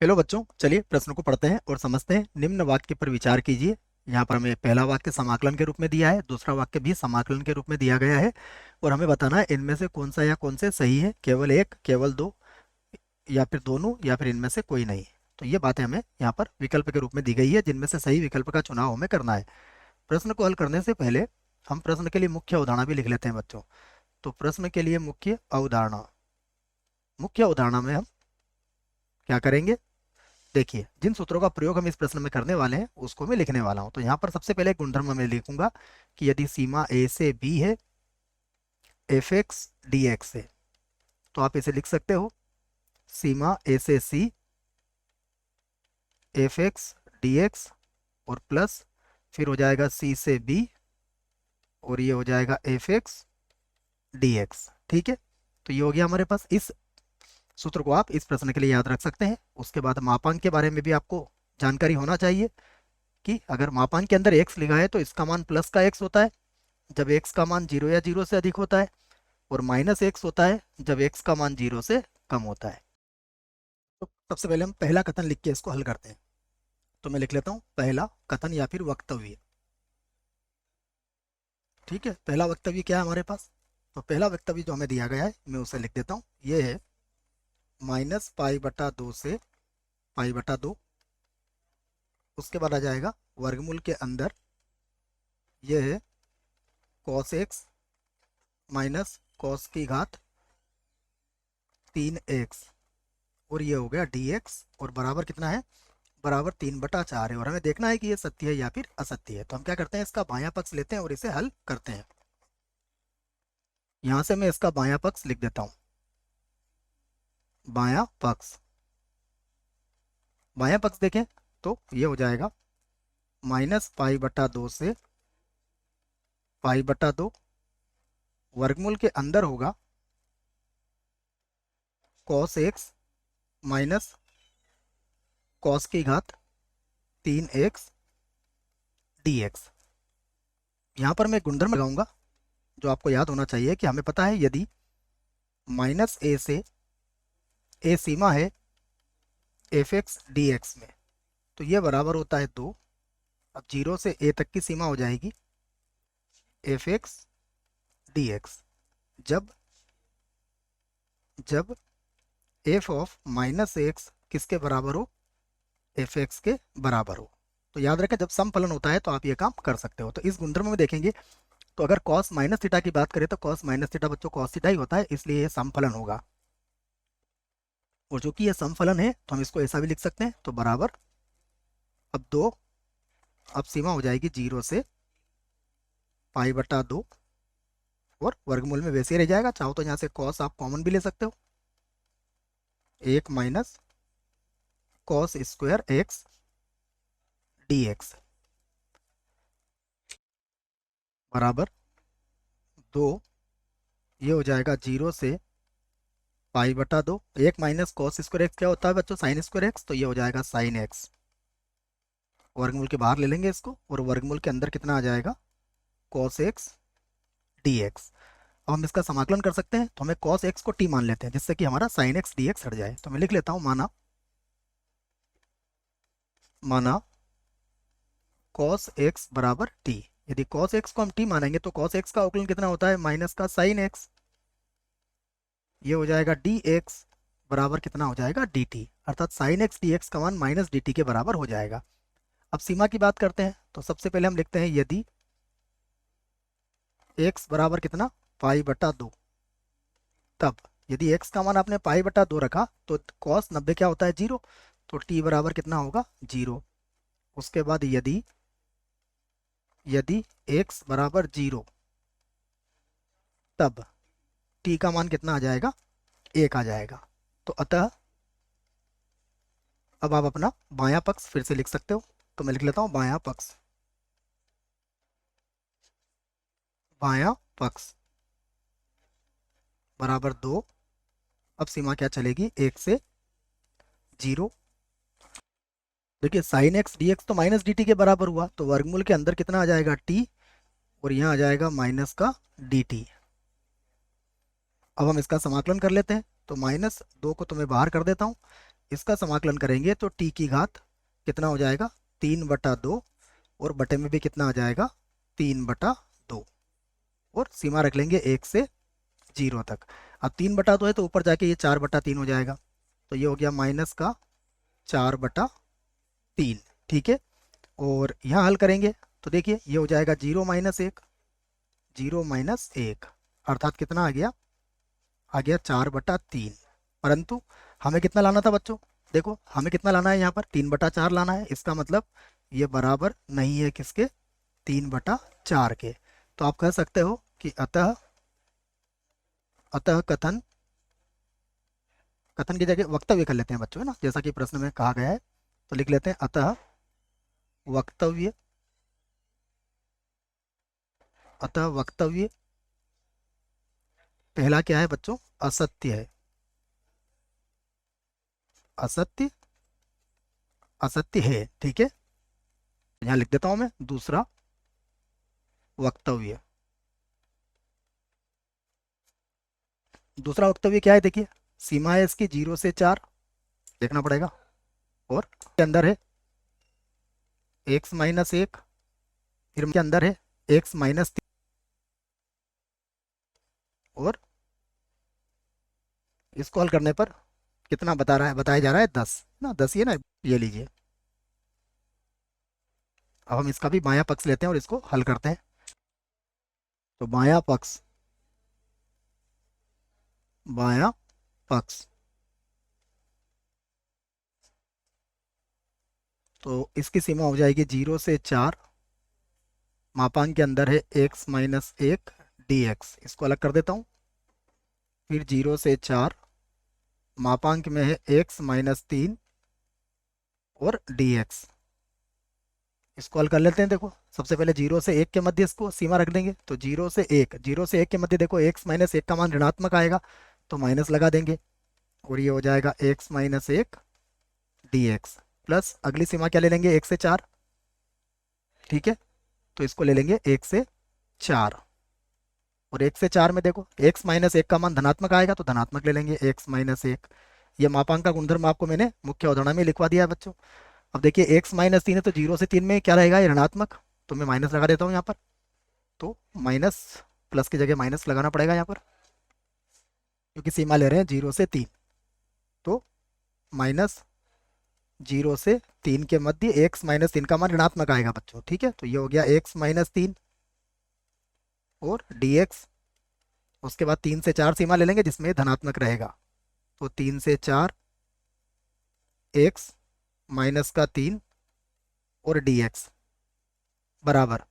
चलो बच्चों, चलिए प्रश्न को पढ़ते हैं और समझते हैं। निम्न वाक्य पर विचार कीजिए। यहाँ पर हमें पहला वाक्य समाकलन के रूप में दिया है, दूसरा वाक्य भी समाकलन के रूप में दिया गया है और हमें बताना है इनमें से कौन सा या कौन से सही है, केवल एक, केवल दो, या फिर दोनों, या फिर इनमें से कोई नहीं। तो ये बातें हमें यहाँ पर विकल्प के रूप में दी गई है, जिनमें से सही विकल्प का चुनाव हमें करना है। प्रश्न को हल करने से पहले हम प्रश्न के लिए मुख्य अवधारणा भी लिख लेते हैं बच्चों। तो प्रश्न के लिए मुख्य अवधारणा, मुख्य अवधारणा में हम क्या करेंगे, देखिए जिन सूत्रों का प्रयोग हम इस प्रश्न में करने वाले हैं उसको मैं लिखने वाला हूं। तो यहाँ पर सबसे पहले एक गुणधर्म मैं लिखूंगा कि यदि सीमा ए से बी है, एफ एक्स डी एक्स है, तो आप इसे लिख सकते हो सीमा ए से सी, एफ एक्स डी एक्स, और प्लस फिर हो जाएगा सी से बी, और ये हो जाएगा एफ एक्स डी एक्स। ठीक है, तो ये हो गया हमारे पास। इस सूत्र को आप इस प्रश्न के लिए याद रख सकते हैं। उसके बाद मापांक के बारे में भी आपको जानकारी होना चाहिए कि अगर मापांक के अंदर x लिखा है तो इसका मान प्लस का x होता है जब x का मान 0 या 0 से अधिक होता है, और माइनस x होता है जब x का मान 0 से कम होता है। तो सबसे पहले हम पहला कथन लिख के इसको हल करते हैं। तो मैं लिख लेता हूँ पहला कथन या फिर वक्तव्य। ठीक है, पहला वक्तव्य क्या है हमारे पास। तो पहला वक्तव्य जो हमें दिया गया है मैं उसे लिख देता हूँ। ये है -π/2 से π/2। उसके बाद आ जाएगा वर्गमूल के अंदर, ये है cos x माइनस cos की घात 3x, और ये हो गया dx, और बराबर कितना है, बराबर 3/4 है। और हमें देखना है कि ये सत्य है या फिर असत्य है। तो हम क्या करते हैं, इसका बायां पक्ष लेते हैं और इसे हल करते हैं। यहां से मैं इसका बायां पक्ष लिख देता हूं। बायां पक्ष, बायां पक्ष देखें तो ये हो जाएगा -π/2 से π/2, वर्गमूल के अंदर होगा cos x माइनस cos की घात 3x dx। यहाँ पर मैं गुणधर्म लगाऊंगा जो आपको याद होना चाहिए कि हमें पता है यदि -a से a सीमा है एफ एक्स डी एक्स में, तो ये बराबर होता है 2। अब 0 से a तक की सीमा हो जाएगी एफ एक्स डी एक्स, जब जब एफ ऑफ -x किसके बराबर हो, एफ एक्स के बराबर हो। तो याद रखें जब समफलन होता है तो आप ये काम कर सकते हो। तो इस गुणधर्म में देखेंगे तो अगर cos माइनस थीटा की बात करें तो cos माइनस थीटा बच्चों cos थीटा ही होता है, इसलिए ये समफलन होगा। और जो कि ये समफलन है तो हम इसको ऐसा भी लिख सकते हैं। तो बराबर, अब 2, अब सीमा हो जाएगी 0 से π/2, और वर्गमूल में वैसे ही रह जाएगा। चाहो तो यहाँ से cos आप कॉमन भी ले सकते हो, 1 minus cos square x dx बराबर 2। ये हो जाएगा 0 से π/2, 1 माइनस cos स्क्वायर x क्या होता है बच्चों, sin स्क्वायर x, तो ये हो जाएगा sin x। वर्गमूल के बाहर ले लेंगे इसको, और वर्गमूल के अंदर कितना आ जाएगा, cos x dx। अब हम इसका समाकलन कर सकते हैं, तो हमें cos x को t मान लेते हैं जिससे कि हमारा sin x dx हट जाए। तो मैं लिख लेता हूँ माना cos x बराबर t। यदि cos x को हम t मानेंगे तो cos x का अवकलन कितना होता है, माइनस का sin x। ये हो जाएगा dx बराबर कितना हो जाएगा, dt, अर्थात sin x dx का मान माइनस dt के बराबर हो जाएगा। अब सीमा की बात करते हैं, तो सबसे पहले हम लिखते हैं यदि x बराबर कितना, π/2, तब यदि x का मान आपने π/2 रखा तो cos 90 क्या होता है, 0, तो t बराबर कितना होगा, 0। उसके बाद यदि x बराबर 0, तब t का मान कितना आ जाएगा, 1 आ जाएगा। तो अतः अब आप अपना बायां पक्ष फिर से लिख सकते हो। तो मैं लिख लेता हूं बायां पक्ष, बायां पक्ष बराबर 2। अब सीमा क्या चलेगी, 1 से 0। देखिए sin x dx तो माइनस dt के बराबर हुआ, तो वर्गमूल के अंदर कितना आ जाएगा, t, और यहाँ आ जाएगा माइनस का dt। अब हम इसका समाकलन कर लेते हैं। तो -2 को तो मैं बाहर कर देता हूँ, इसका समाकलन करेंगे तो टी की घात कितना हो जाएगा, 3/2, और बटे में भी कितना आ जाएगा, 3/2, और सीमा रख लेंगे 1 से 0 तक। अब 3/2 है तो ऊपर जाके ये 4/3 हो जाएगा, तो ये हो गया माइनस का 4/3। ठीक है, और यहाँ हल करेंगे तो देखिए ये हो जाएगा 0 - 1, 0 - 1, अर्थात कितना आ गया 4/3। परंतु हमें कितना लाना था बच्चों, देखो हमें कितना लाना है, यहाँ पर 3/4 लाना है। इसका मतलब ये बराबर नहीं है किसके, 3/4 के। तो आप कह सकते हो कि अतः अतः कथन कथन की जगह वक्तव्य कर लेते हैं बच्चों, है ना, जैसा कि प्रश्न में कहा गया है। तो लिख लेते हैं अतः वक्तव्य, अतः वक्तव्य पहला क्या है बच्चों, असत्य है। असत्य असत्य है, ठीक है। यहाँ लिख देता हूं मैं दूसरा वक्तव्य। दूसरा वक्तव्य क्या है, देखिए सीमा है इसकी 0 से 4, देखना पड़ेगा, और के अंदर है x - 1, फिर के अंदर है x - 3, और इसको हल करने पर कितना बताया जा रहा है, 10 ना, 10 ही है ना, ये लीजिए। अब हम इसका भी बायां पक्ष लेते हैं और इसको हल करते हैं। तो बायां पक्ष, तो इसकी सीमा हो जाएगी 0 से 4, मापांक के अंदर है x - 1 dx, इसको अलग कर देता हूँ। फिर 0 से 4, मापांक में है x - 3 और dx, इसको हल कर लेते हैं। देखो सबसे पहले 0 से 1 के मध्य इसको सीमा रख देंगे, तो 0 से 1 के मध्य देखो x - 1 का मान ऋणात्मक आएगा, तो माइनस लगा देंगे, और ये हो जाएगा x - 1 dx, प्लस अगली सीमा क्या ले लेंगे, 1 से 4। ठीक है, तो इसको ले लेंगे 1 से 4, और 1 से 4 में देखो x - 1 का मान धनात्मक आएगा, तो धनात्मक ले लेंगे x - 1। ये मापांक का गुणधर्म आपको मैंने मुख्य अवधारणा में लिखवा दिया है बच्चों। अब देखिए x - 3 है तो 0 से 3 में क्या रहेगा, ये ऋणात्मक, तो मैं माइनस लगा देता हूँ यहाँ पर। तो माइनस, प्लस की जगह माइनस लगाना पड़ेगा यहाँ पर, क्योंकि सीमा ले रहे हैं 0 से 3। तो माइनस 0 से 3 के मध्य x - 3 का मान ऋणात्मक आएगा बच्चों। ठीक है, तो ये हो गया x - 3 और dx। उसके बाद 3 से 4 सीमा ले लेंगे जिसमें धनात्मक रहेगा, तो 3 से 4 x - 3 और dx बराबर,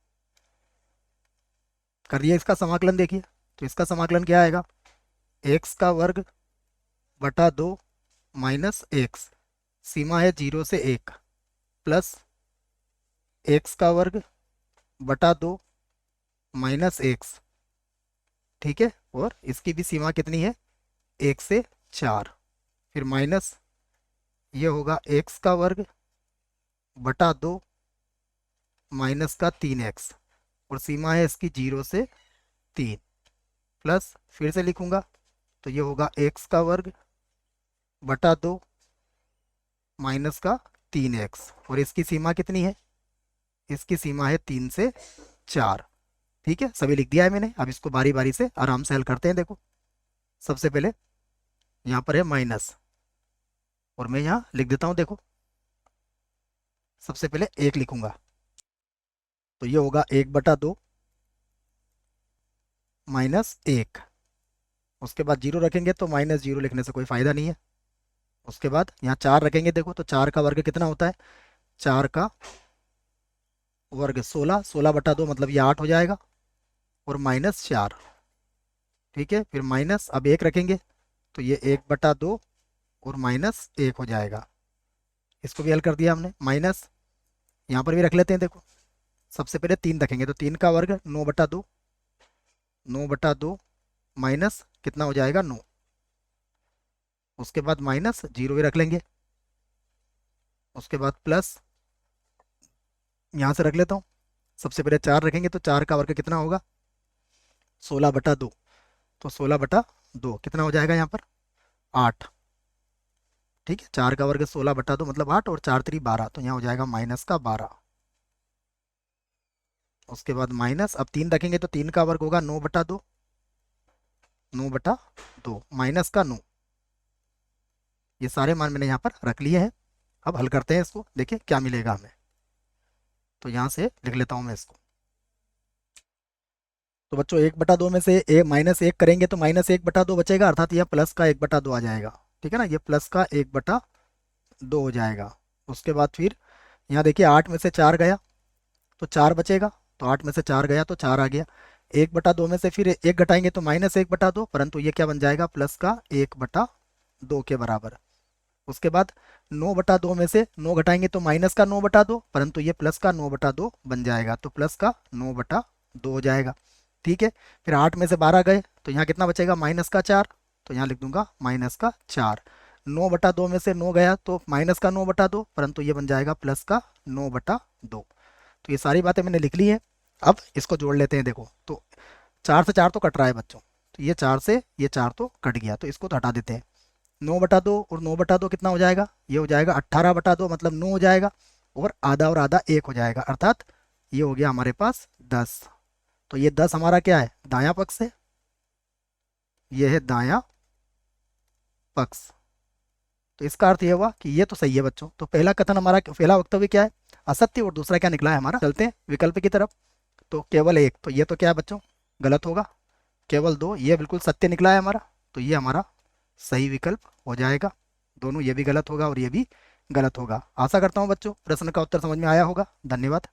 कर दिया इसका समाकलन। देखिए तो इसका समाकलन क्या आएगा, x² / 2 -x, सीमा है 0 से 1, प्लस x² / 2 -x। ठीक है, और इसकी भी सीमा कितनी है, 1 से 4, फिर माइनस ये होगा x² / 2 -3x, और सीमा है इसकी 0 से 3, प्लस फिर से लिखूंगा तो ये होगा x² / 2 -3x, और इसकी सीमा कितनी है, इसकी सीमा है 3 से 4। ठीक है, सभी लिख दिया है मैंने। अब इसको बारी बारी से आराम से हल करते हैं। देखो सबसे पहले यहाँ पर है माइनस, और मैं यहाँ लिख देता हूँ। देखो सबसे पहले 1 लिखूंगा, तो ये होगा 1/2 -1। उसके बाद 0 रखेंगे तो -0 लिखने से कोई फायदा नहीं है। उसके बाद यहाँ 4 रखेंगे, देखो तो 4 का वर्ग कितना होता है, 4 का वर्ग 16, 16/2 मतलब ये 8 हो जाएगा, और -4। ठीक है, फिर माइनस अब 1 रखेंगे तो ये 1/2 और -1 हो जाएगा। इसको भी हल कर दिया हमने। माइनस यहाँ पर भी रख लेते हैं। देखो सबसे पहले 3 रखेंगे तो 3 का वर्ग 9/2, 9/2 माइनस कितना हो जाएगा, 9। उसके बाद माइनस 0 भी रख लेंगे। उसके बाद प्लस यहाँ से रख लेता हूँ। सबसे पहले 4 रखेंगे तो 4 का वर्ग कितना होगा, 16/2, तो 16/2 कितना हो जाएगा यहाँ पर, 8। ठीक है, 4 का वर्ग 16/2 मतलब 8 और 4 3 12, तो यहाँ हो जाएगा -12। उसके बाद माइनस, अब 3 रखेंगे तो 3 का वर्ग होगा 9/2, 9/2 -9। ये सारे मान मैंने यहाँ पर रख लिए हैं। अब हल करते हैं इसको, देखिए क्या मिलेगा हमें। तो यहाँ से लिख लेता हूँ मैं इसको। तो बच्चों 1/2 में से -1 करेंगे तो -1/2 बचेगा, अर्थात यह प्लस का 1/2 आ जाएगा। ठीक है ना, ये प्लस का 1/2 हो जाएगा। उसके बाद फिर यहाँ देखिए 8 में से 4 गया तो 4 बचेगा, तो 8 में से 4 गया तो 4 आ गया। 1/2 में से फिर 1 घटाएंगे तो -1/2, परंतु ये क्या बन जाएगा, प्लस का 1/2 के बराबर। उसके बाद 9/2 में से 9 घटाएंगे तो माइनस का 9/2, परंतु ये प्लस का 9/2 बन जाएगा, तो प्लस का 9/2 हो जाएगा। ठीक है, फिर 8 में से 12 गए तो यहाँ कितना बचेगा, -4, तो यहाँ लिख दूंगा -4। 9/2 में से 9 गया तो माइनस का 9/2, परंतु ये बन जाएगा प्लस का 9/2। तो ये सारी बातें मैंने लिख ली हैं। अब इसको जोड़ लेते हैं, देखो तो 4 से 4 तो कट रहा है बच्चों, तो ये 4 से ये 4 तो कट गया, तो इसको तो हटा देते हैं। 9/2 और 9/2 कितना हो जाएगा, ये हो जाएगा 18/2, मतलब 9 हो जाएगा, और आधा 1 हो जाएगा, अर्थात ये हो गया हमारे पास 10। तो ये 10 हमारा क्या है, दायां पक्ष है, ये है दायां पक्ष। तो इसका अर्थ ये हुआ कि ये तो सही है बच्चों। तो पहला कथन हमारा, पहला वक्तव्य क्या है, असत्य, और दूसरा क्या निकला है हमारा। चलते हैं विकल्प की तरफ। तो केवल 1, तो ये तो क्या है बच्चों, गलत होगा। केवल 2, ये बिल्कुल सत्य निकला है हमारा, तो ये हमारा सही विकल्प हो जाएगा। दोनों, ये भी गलत होगा और ये भी गलत होगा। आशा करता हूँ बच्चों प्रश्न का उत्तर समझ में आया होगा। धन्यवाद।